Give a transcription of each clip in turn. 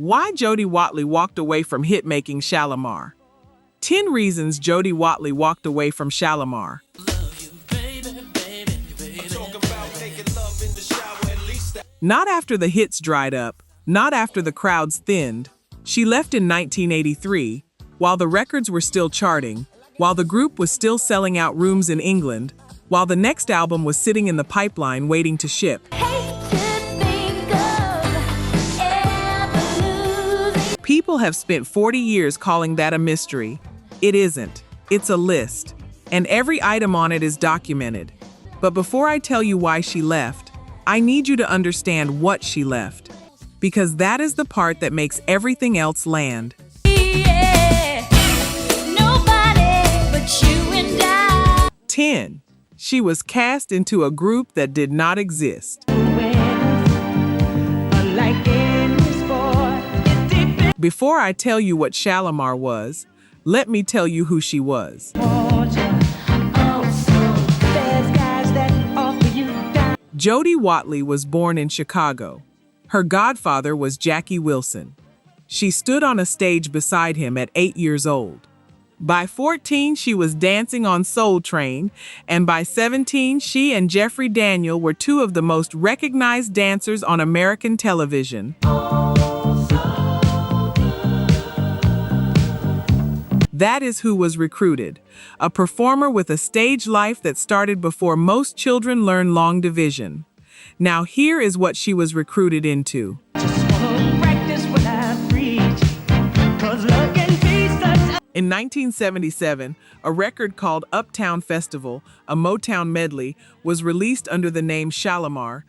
Why Jody Watley walked away from hit-making Shalamar. 10 reasons Jody Watley walked away from Shalamar. Not after the hits dried up, not after the crowds thinned. She left in 1983, while the records were still charting, while the group was still selling out rooms in England, while the next album was sitting in the pipeline waiting to ship. People have spent 40 years calling that a mystery. It isn't. It's a list, and every item on it is documented. But before I tell you why she left, I need you to understand what she left, because that is the part that makes everything else land. Yeah, nobody but you and I. 10. She was cast into a group that did not exist. Before I tell you what Shalamar was, let me tell you who she was. Jody Watley was born in Chicago. Her godfather was Jackie Wilson. She stood on a stage beside him at 8 years old. By 14, she was dancing on Soul Train, and by 17, she and Jeffrey Daniel were two of the most recognized dancers on American television. That is who was recruited, a performer with a stage life that started before most children learn long division. Now here is what she was recruited into. In 1977, a record called Uptown Festival, a Motown medley, was released under the name Shalamar.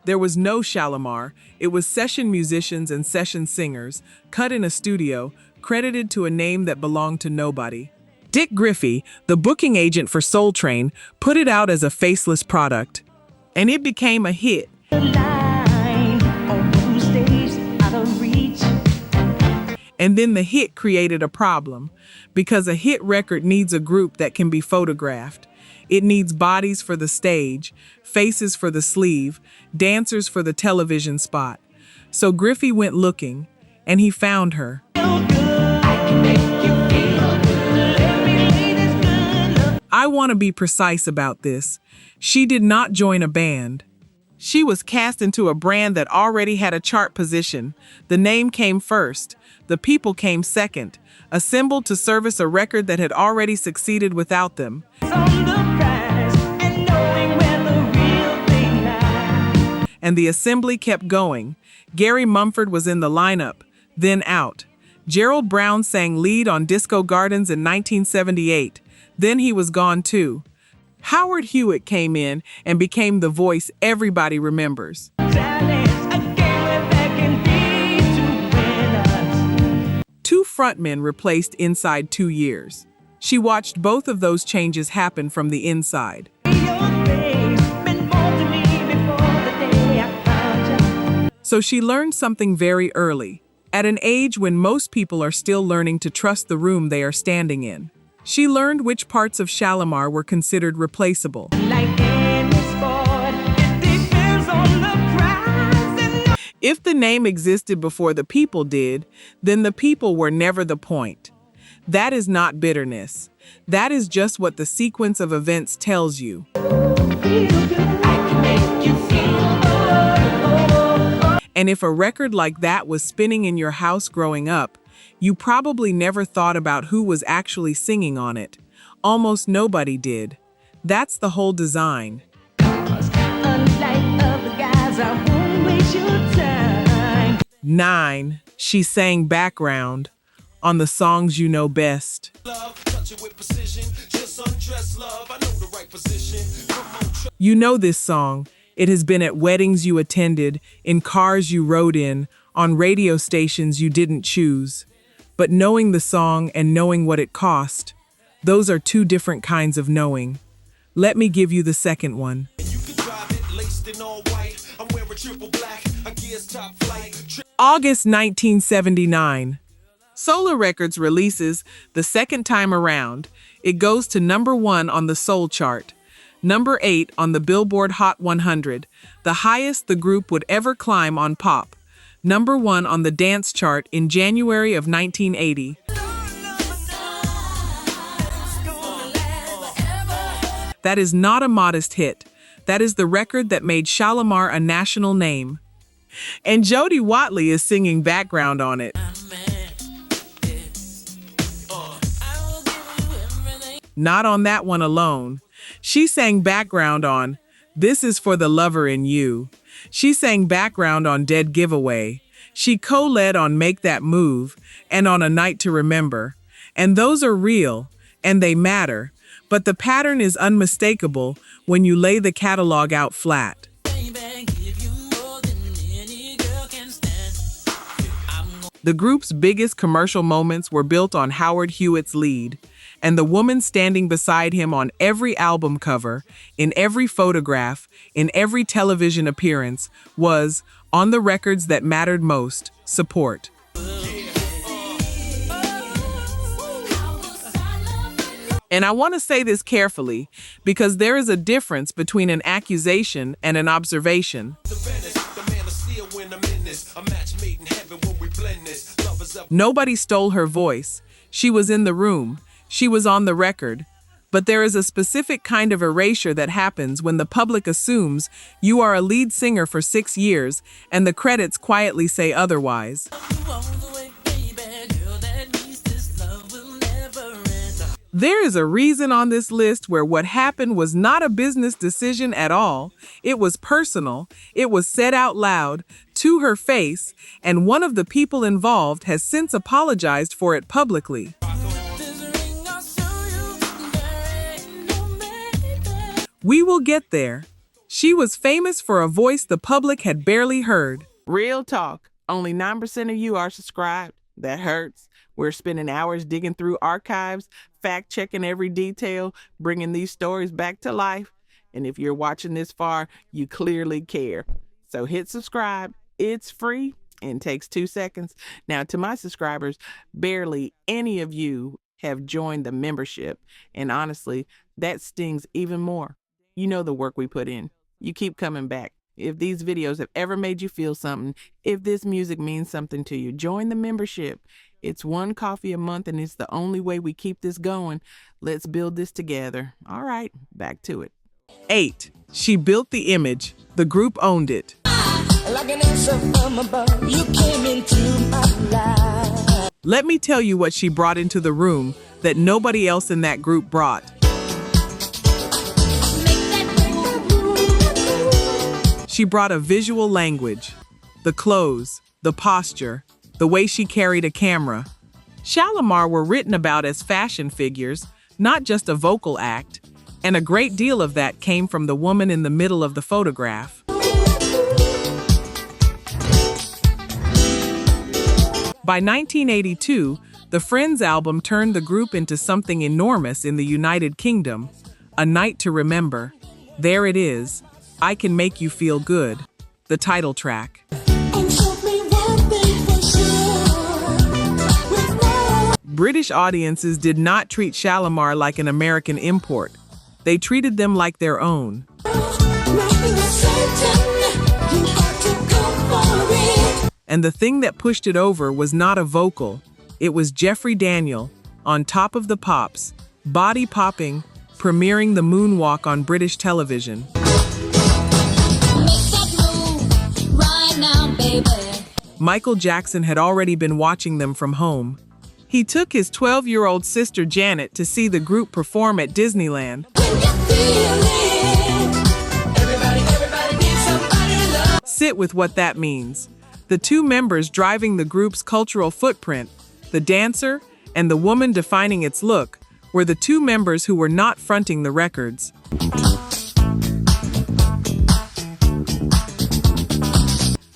There was no Shalamar. It was session musicians and session singers, cut in a studio, credited to a name that belonged to nobody. Dick Griffey, the booking agent for Soul Train, put it out as a faceless product, and it became a hit. And then the hit created a problem, because a hit record needs a group that can be photographed. It needs bodies for the stage, faces for the sleeve, dancers for the television spot. So Griffey went looking, and he found her. I want to be precise about this. She did not join a band. She was cast into a brand that already had a chart position. The name came first. The people came second, assembled to service a record that had already succeeded without them. And the assembly kept going. Gary Mumford was in the lineup, then out. Gerald Brown sang lead on Disco Gardens in 1978. Then he was gone too. Howard Hewitt came in and became the voice everybody remembers. Two frontmen replaced inside 2 years. She watched both of those changes happen from the inside. So she learned something very early, at an age when most people are still learning to trust the room they are standing in. She learned which parts of Shalamar were considered replaceable. If the name existed before the people did, then the people were never the point. That is not bitterness. That is just what the sequence of events tells you. And if a record like that was spinning in your house growing up, you probably never thought about who was actually singing on it. Almost nobody did. That's the whole design. 9. She sang background on the songs you know best. You know this song. It has been at weddings you attended, in cars you rode in, on radio stations you didn't choose. But knowing the song and knowing what it cost, those are two different kinds of knowing. Let me give you the second one. August 1979. Solar Records releases The Second Time Around. It goes to #1 on the Soul chart. Number 8 on the Billboard Hot 100, the highest the group would ever climb on pop. Number 1 on the dance chart in January of 1980. That is not a modest hit. That is the record that made Shalamar a national name. And Jody Watley is singing background on it. Not on that one alone. She sang background on This Is for the Lover in You. She sang background on Dead Giveaway. She co-led on Make That Move and on A Night to Remember. And those are real, and they matter. But the pattern is unmistakable when you lay the catalog out flat. The group's biggest commercial moments were built on Howard Hewitt's lead, and the woman standing beside him on every album cover, in every photograph, in every television appearance was, on the records that mattered most, support. And I want to say this carefully, because there is a difference between an accusation and an observation. Nobody stole her voice. She was in the room. She was on the record. But there is a specific kind of erasure that happens when the public assumes you are a lead singer for 6 years and the credits quietly say otherwise. There is a reason on this list where what happened was not a business decision at all. It was personal. It was said out loud, to her face, and one of the people involved has since apologized for it publicly. We will get there. She was famous for a voice the public had barely heard. Real talk. Only 9% of you are subscribed. That hurts. We're spending hours digging through archives, fact-checking every detail, bringing these stories back to life. And if you're watching this far, you clearly care. So hit subscribe. It's free and takes 2 seconds. Now, to my subscribers, barely any of you have joined the membership. And honestly, that stings even more. You know the work we put in. You keep coming back. If these videos have ever made you feel something, if this music means something to you, join the membership. It's one coffee a month, and it's the only way we keep this going. Let's build this together. All right, back to it. 8. She built the image. The group owned it. Like an answer from above, you came into my life. Let me tell you what she brought into the room that nobody else in that group brought. She brought a visual language, the clothes, the posture, the way she carried a camera. Shalamar were written about as fashion figures, not just a vocal act, and a great deal of that came from the woman in the middle of the photograph. By 1982, the Friends album turned the group into something enormous in the United Kingdom, A Night to Remember. There it is. I Can Make You Feel Good, the title track. British audiences did not treat Shalamar like an American import. They treated them like their own. And the thing that pushed it over was not a vocal. It was Jeffrey Daniel, on Top of the Pops, body popping, premiering the moonwalk on British television. Michael Jackson had already been watching them from home. He took his 12-year-old sister Janet to see the group perform at Disneyland. Sit with what that means. The two members driving the group's cultural footprint, the dancer and the woman defining its look, were the two members who were not fronting the records.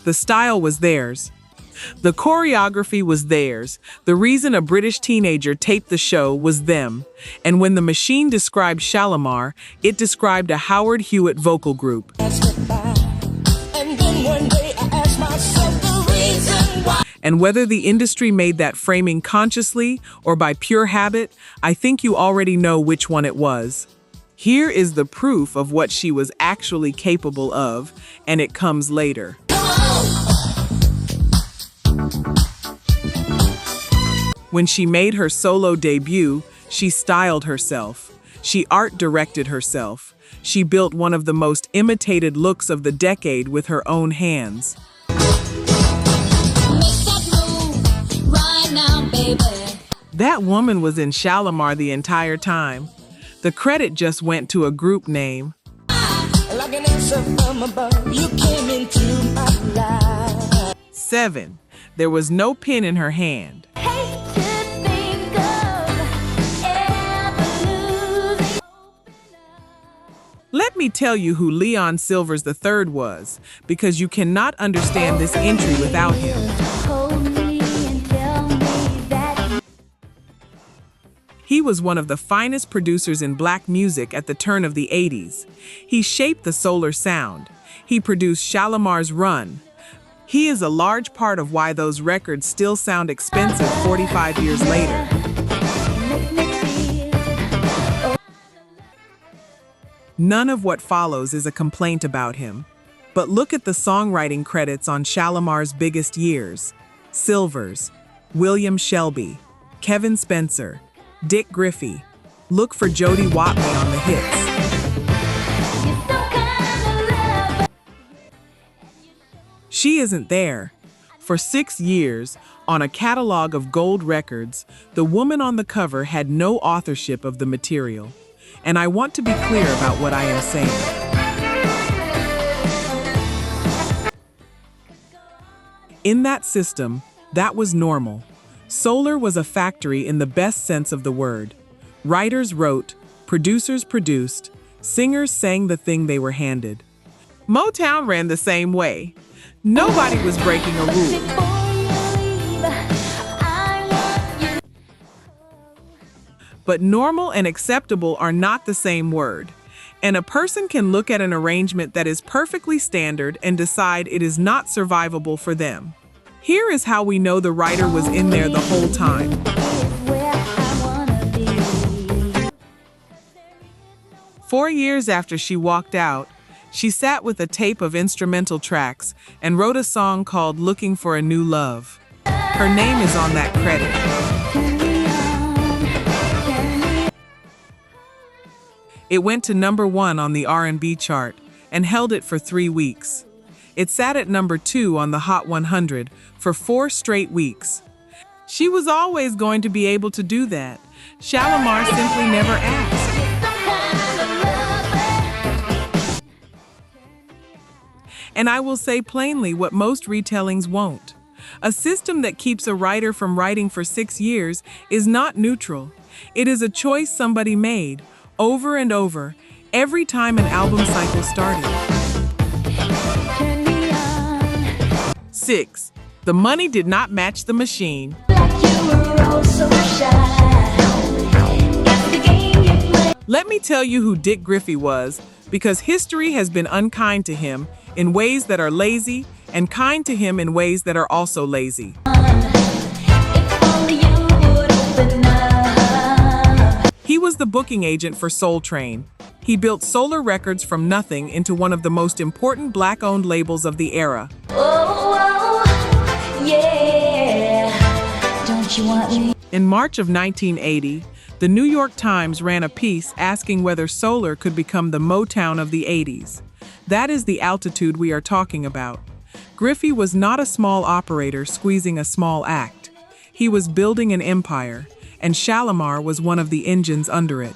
The style was theirs. The choreography was theirs. The reason a British teenager taped the show was them. And when the machine described Shalamar, it described a Howard Hewitt vocal group. And whether the industry made that framing consciously or by pure habit, I think you already know which one it was. Here is the proof of what she was actually capable of, and it comes later. When she made her solo debut, she styled herself. She art directed herself. She built one of the most imitated looks of the decade with her own hands. That woman was in Shalamar the entire time. The credit just went to a group name. Like an answer from above, you came into my life. 7. There was no pen in her hand. Let me tell you who Leon Silvers III was, because you cannot understand this entry without him. He was one of the finest producers in black music at the turn of the 80s. He shaped the solar sound. He produced Shalamar's Run. He is a large part of why those records still sound expensive 45 years later. None of what follows is a complaint about him. But look at the songwriting credits on Shalamar's biggest years. Silvers, William Shelby, Kevin Spencer, Dick Griffey. Look for Jody Watley on the hits. She isn't there. For 6 years, on a catalog of gold records, the woman on the cover had no authorship of the material. And I want to be clear about what I am saying. In that system, that was normal. Solar was a factory in the best sense of the word. Writers wrote, producers produced, singers sang the thing they were handed. Motown ran the same way. Nobody was breaking a rule. But normal and acceptable are not the same word. And a person can look at an arrangement that is perfectly standard and decide it is not survivable for them. Here is how we know the writer was in there the whole time. Four years after she walked out, she sat with a tape of instrumental tracks and wrote a song called Looking for a New Love. Her name is on that credit. It went to #1 on the R&B chart and held it for 3 weeks. It sat at #2 on the Hot 100 for 4 straight weeks. She was always going to be able to do that. Shalamar simply never asked. And I will say plainly what most retellings won't. A system that keeps a writer from writing for 6 years is not neutral. It is a choice somebody made, over and over, every time an album cycle started. 6. The money did not match the machine. Let me tell you who Dick Griffey was, because history has been unkind to him in ways that are lazy and kind to him in ways that are also lazy. He was the booking agent for Soul Train. He built Solar Records from nothing into one of the most important black-owned labels of the era. Don't you want me? In March of 1980, the New York Times ran a piece asking whether Solar could become the Motown of the 80s. That is the altitude we are talking about. Griffey was not a small operator squeezing a small act. He was building an empire, and Shalamar was one of the engines under it.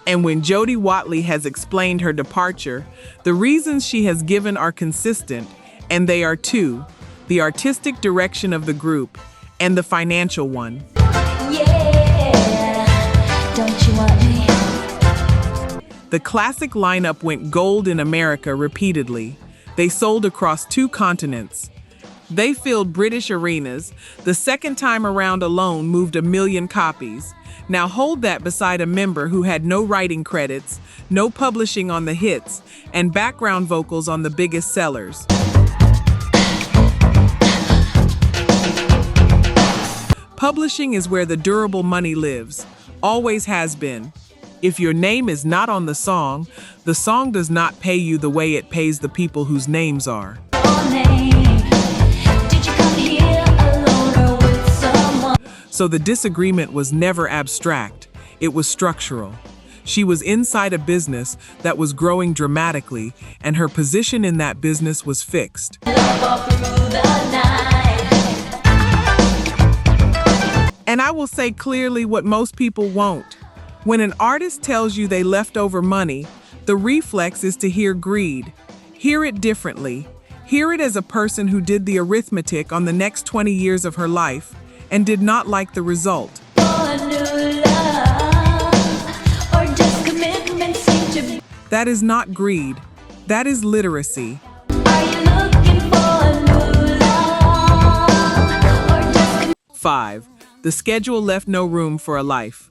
And when Jody Watley has explained her departure, the reasons she has given are consistent, and they are two: the artistic direction of the group and the financial one. Don't you want me? The classic lineup went gold in America repeatedly. They sold across 2 continents. They filled British arenas. The second time around alone moved 1 million copies. Now hold that beside a member who had no writing credits, no publishing on the hits, and background vocals on the biggest sellers. Publishing is where the durable money lives, always has been. If your name is not on the song does not pay you the way it pays the people whose names are. So the disagreement was never abstract, it was structural. She was inside a business that was growing dramatically, and her position in that business was fixed. And I will say clearly what most people won't. When an artist tells you they left over money, the reflex is to hear greed. Hear it differently. Hear it as a person who did the arithmetic on the next 20 years of her life and did not like the result. That is not greed. That is literacy. 5. The schedule left no room for a life.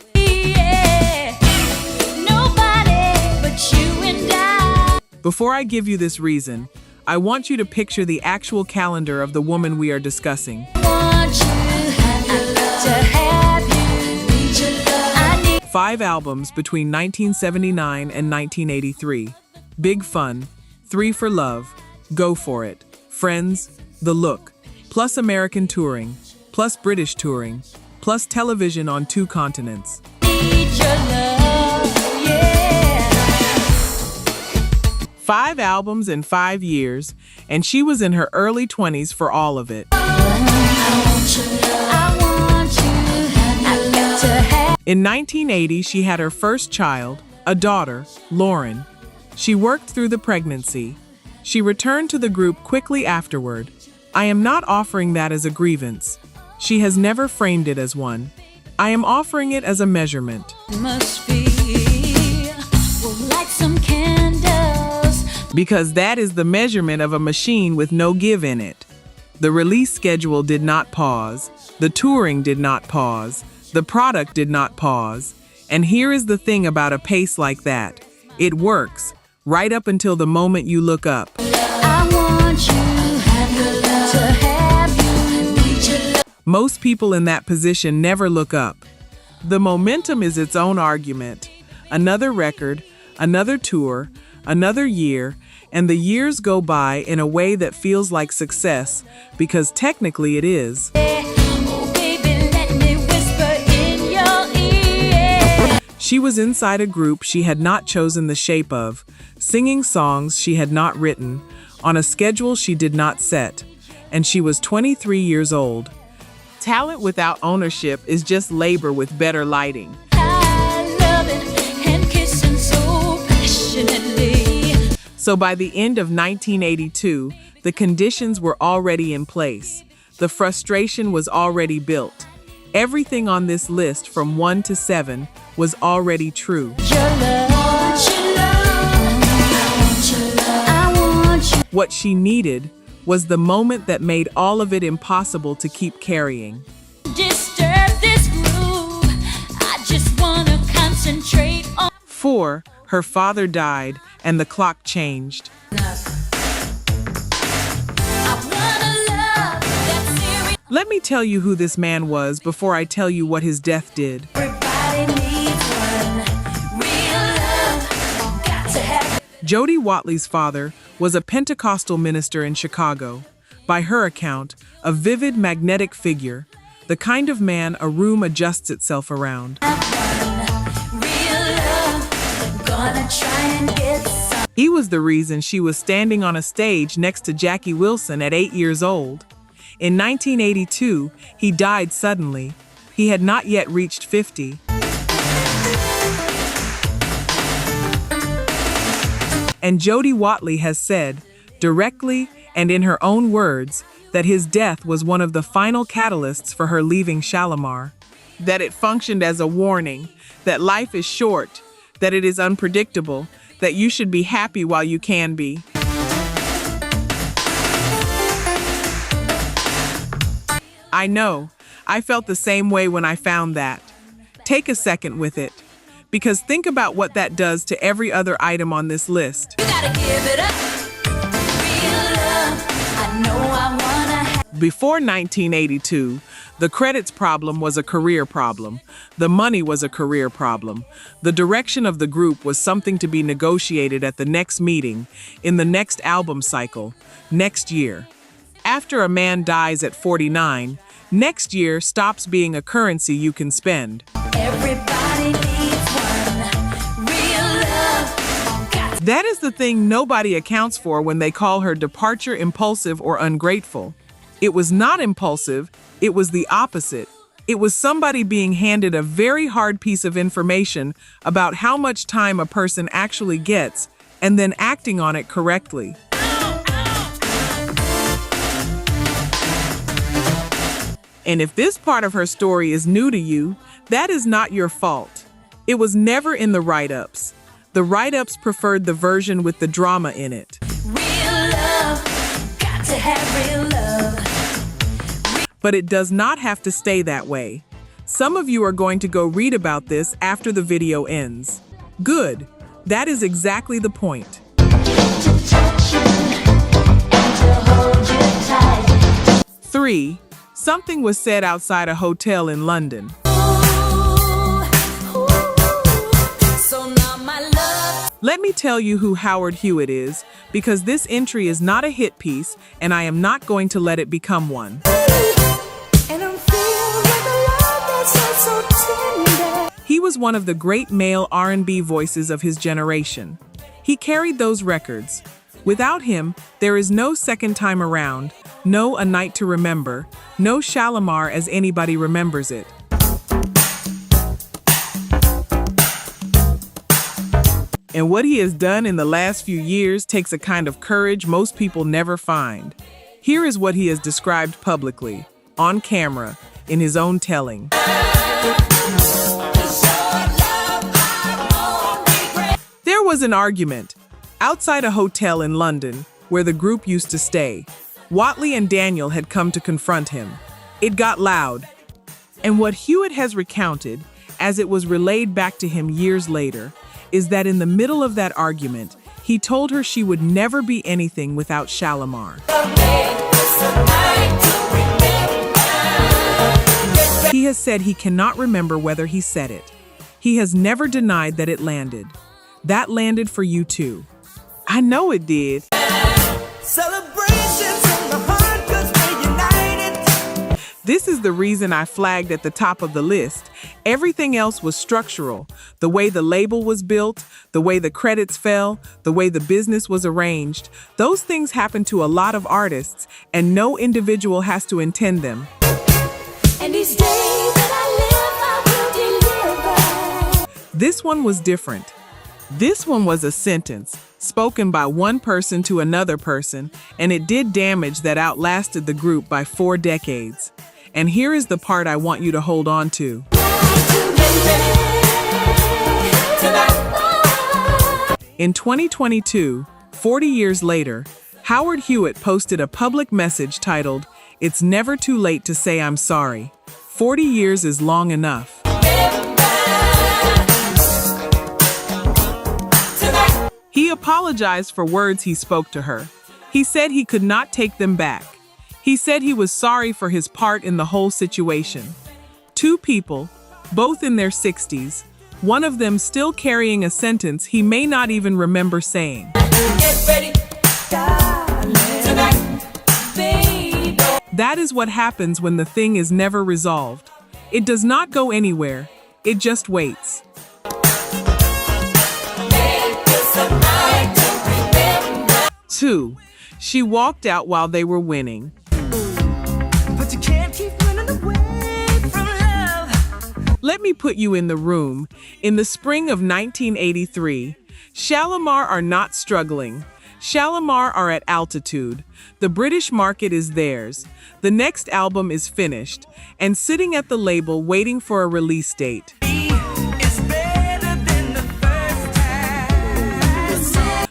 Before I give you this reason, I want you to picture the actual calendar of the woman we are discussing. 5 albums between 1979 and 1983. Big Fun, 3 for Love, Go For It, Friends, The Look, plus American touring, plus British touring, plus television on 2 continents. 5 albums in 5 years, and she was in her early 20s for all of it. In 1980, she had her first child, a daughter, Lauren. She worked through the pregnancy. She returned to the group quickly afterward. I am not offering that as a grievance. She has never framed it as one. I am offering it as a measurement. Must be, we'll light some candles. Because that is the measurement of a machine with no give in it. The release schedule did not pause. The touring did not pause. The product did not pause. And here is the thing about a pace like that. It works, right up until the moment you look up. I want you, Most people in that position never look up. The momentum is its own argument. Another record, another tour, another year, and the years go by in a way that feels like success, because technically it is. She was inside a group she had not chosen the shape of, singing songs she had not written, on a schedule she did not set, and she was 23 years old. Talent without ownership is just labor with better lighting. I love it and kissing so passionately. So by the end of 1982, the conditions were already in place. The frustration was already built. Everything on this list from 1 to 7 was already true. What she needed was the moment that made all of it impossible to keep carrying. Disturb this groove. I just wanna concentrate on 4. Her father died and the clock changed. Let me tell you who this man was before I tell you what his death did. Jody Watley's father was a Pentecostal minister in Chicago. By her account, a vivid, magnetic figure, the kind of man a room adjusts itself around. He was the reason she was standing on a stage next to Jackie Wilson at 8 years old. In 1982, he died suddenly. He had not yet reached 50. And Jody Watley has said, directly and in her own words, that his death was one of the final catalysts for her leaving Shalamar. That it functioned as a warning, that life is short, that it is unpredictable, that you should be happy while you can be. I know, I felt the same way when I found that. Take a second with it, because think about what that does to every other item on this list. You gotta give it up. Real love. I know I wanna have Before 1982, the credits problem was a career problem. The money was a career problem. The direction of the group was something to be negotiated at the next meeting, in the next album cycle, next year. After a man dies at 49, next year stops being a currency you can spend. Everybody needs one real love. That is the thing nobody accounts for when they call her departure impulsive or ungrateful. It was not impulsive, it was the opposite. It was somebody being handed a very hard piece of information about how much time a person actually gets and then acting on it correctly. And if this part of her story is new to you, that is not your fault. It was never in the write-ups. The write-ups preferred the version with the drama in it. Real love, got to have real love. But it does not have to stay that way. Some of you are going to go read about this after the video ends. Good. That is exactly the point. 3. Something was said outside a hotel in London. Let me tell you who Howard Hewitt is, because this entry is not a hit piece, and I am not going to let it become one. He was one of the great male R&B voices of his generation. He carried those records. Without him, there is no Second Time Around, no A Night to Remember, no Shalamar as anybody remembers it. And what he has done in the last few years takes a kind of courage most people never find. Here is what he has described publicly, on camera, in his own telling. There was an argument outside a hotel in London where the group used to stay. Watley and Daniel had come to confront him. It got loud. And what Hewitt has recounted, as it was relayed back to him years later, is that in the middle of that argument, he told her she would never be anything without Shalamar. He has said he cannot remember whether he said it. He has never denied that it landed. That landed for you too. I know it did. This is the reason I flagged at the top of the list. Everything else was structural. The way the label was built, the way the credits fell, the way the business was arranged. Those things happen to a lot of artists, and no individual has to intend them. And these days that I live, I will deliver. This one was different. This one was a sentence, spoken by one person to another person, and it did damage that outlasted the group by 4 decades. And here is the part I want you to hold on to. In 2022, 40 years later, Howard Hewitt posted a public message titled, "It's never too late to say I'm sorry. 40 years is long enough." He apologized for words he spoke to her. He said he could not take them back. He said he was sorry for his part in the whole situation. 2 people, both in their 60s, one of them still carrying a sentence he may not even remember saying. Get ready, darling, tonight, baby. That is what happens when the thing is never resolved. It does not go anywhere. It just waits. 2. She walked out while they were winning. But you can't keep running away from love. Let me put you in the room. In the spring of 1983, Shalamar are not struggling. Shalamar are at altitude. The British market is theirs. The next album is finished and sitting at the label waiting for a release date.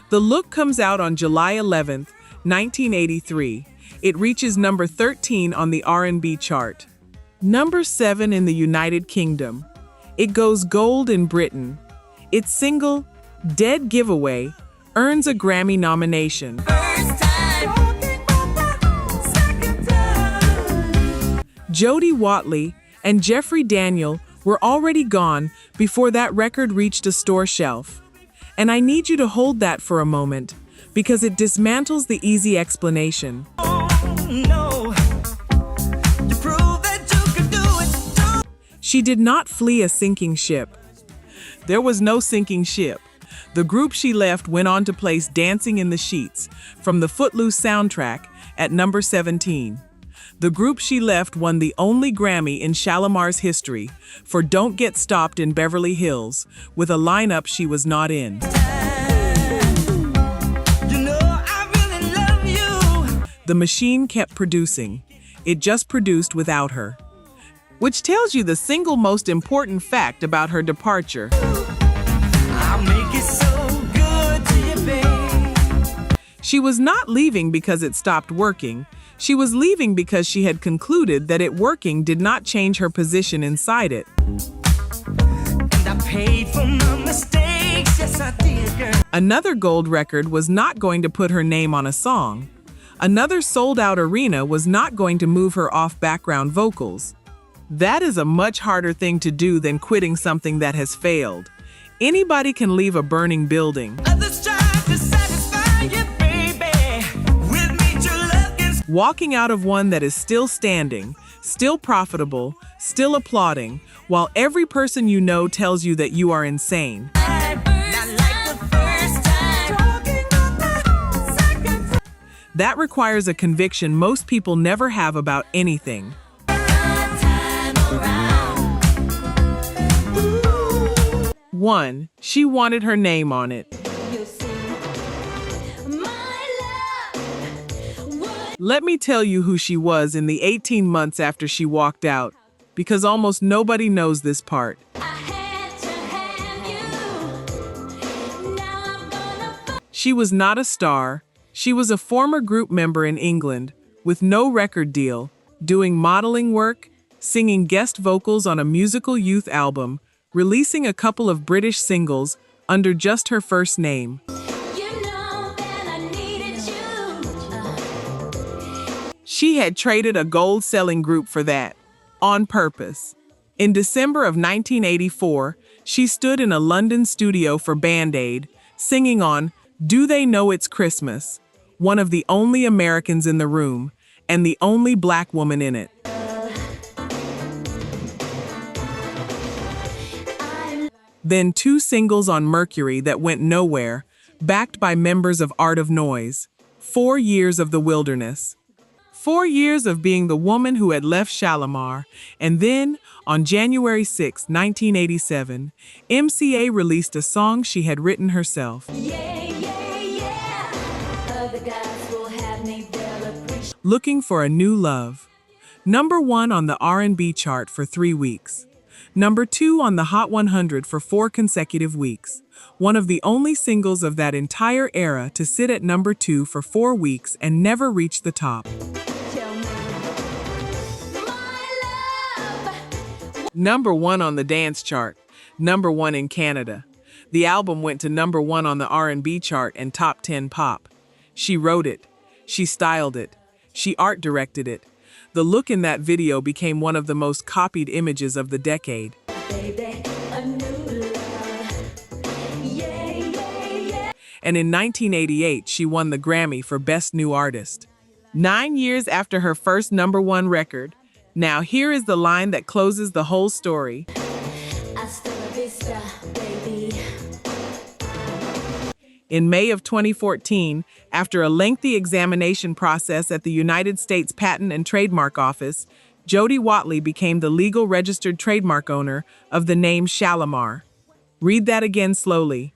The Look comes out on July 11th, 1983. It reaches number 13 on the R&B chart. Number 7 in the United Kingdom. It goes gold in Britain. Its single, Dead Giveaway, earns a Grammy nomination. Jody Watley and Jeffrey Daniel were already gone before that record reached a store shelf. And I need you to hold that for a moment, because it dismantles the easy explanation. She did not flee a sinking ship. There was no sinking ship. The group she left went on to place Dancing in the Sheets from the Footloose soundtrack at number 17. The group she left won the only Grammy in Shalamar's history for Don't Get Stopped in Beverly Hills, with a lineup she was not in. The machine kept producing. It just produced without her. Which tells you the single most important fact about her departure. She was not leaving because it stopped working. She was leaving because she had concluded that it working did not change her position inside it. And I paid for my mistakes, yes I did, girl. Another gold record was not going to put her name on a song. Another sold-out arena was not going to move her off background vocals. That is a much harder thing to do than quitting something that has failed. Anybody can leave a burning building. Walking out of one that is still standing, still profitable, still applauding, while every person you know tells you that you are insane. That requires a conviction most people never have about anything. One, she wanted her name on it. Let me tell you who she was in the 18 months after she walked out, because almost nobody knows this part. She was not a star. She was a former group member in England, with no record deal, doing modeling work, singing guest vocals on a musical youth album, releasing a couple of British singles under just her first name. She had traded a gold-selling group for that, on purpose. In December of 1984, she stood in a London studio for Band Aid, singing on Do They Know It's Christmas, one of the only Americans in the room, and the only black woman in it. Then 2 singles on Mercury that went nowhere, backed by members of Art of Noise. 4 years of the wilderness. 4 years of being the woman who had left Shalamar, and then, on January 6, 1987, MCA released a song she had written herself. Looking for a New Love. Number 1 on the R&B chart for 3 weeks. Number 2 on the Hot 100 for 4 consecutive weeks. One of the only singles of that entire era to sit at number 2 for 4 weeks and never reach the top. Number 1 on the dance chart. Number 1 in Canada. The album went to number 1 on the R&B chart and top 10 pop. She wrote it. She styled it. She art directed it. The look in that video became one of the most copied images of the decade. And in 1988, she won the Grammy for Best New Artist. 9 years after her first number 1 record. Now here is the line that closes the whole story. In May of 2014, after a lengthy examination process at the United States Patent and Trademark Office, Jody Watley became the legal registered trademark owner of the name Shalamar. Read that again slowly.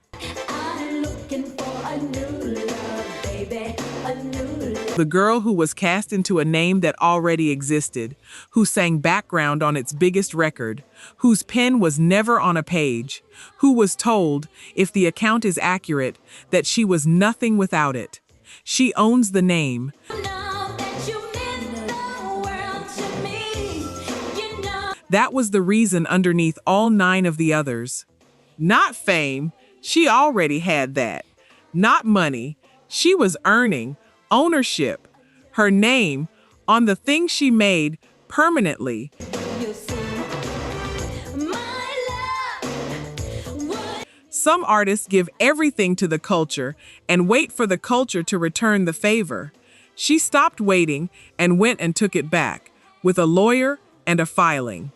The girl who was cast into a name that already existed, who sang background on its biggest record, whose pen was never on a page, who was told, if the account is accurate, that she was nothing without it. She owns the name. That was the reason underneath all 9 of the others. Not fame, she already had that. Not money, she was earning ownership, her name, on the thing she made, permanently. You'll see my love would. Some artists give everything to the culture and wait for the culture to return the favor. She stopped waiting and went and took it back, with a lawyer and a filing.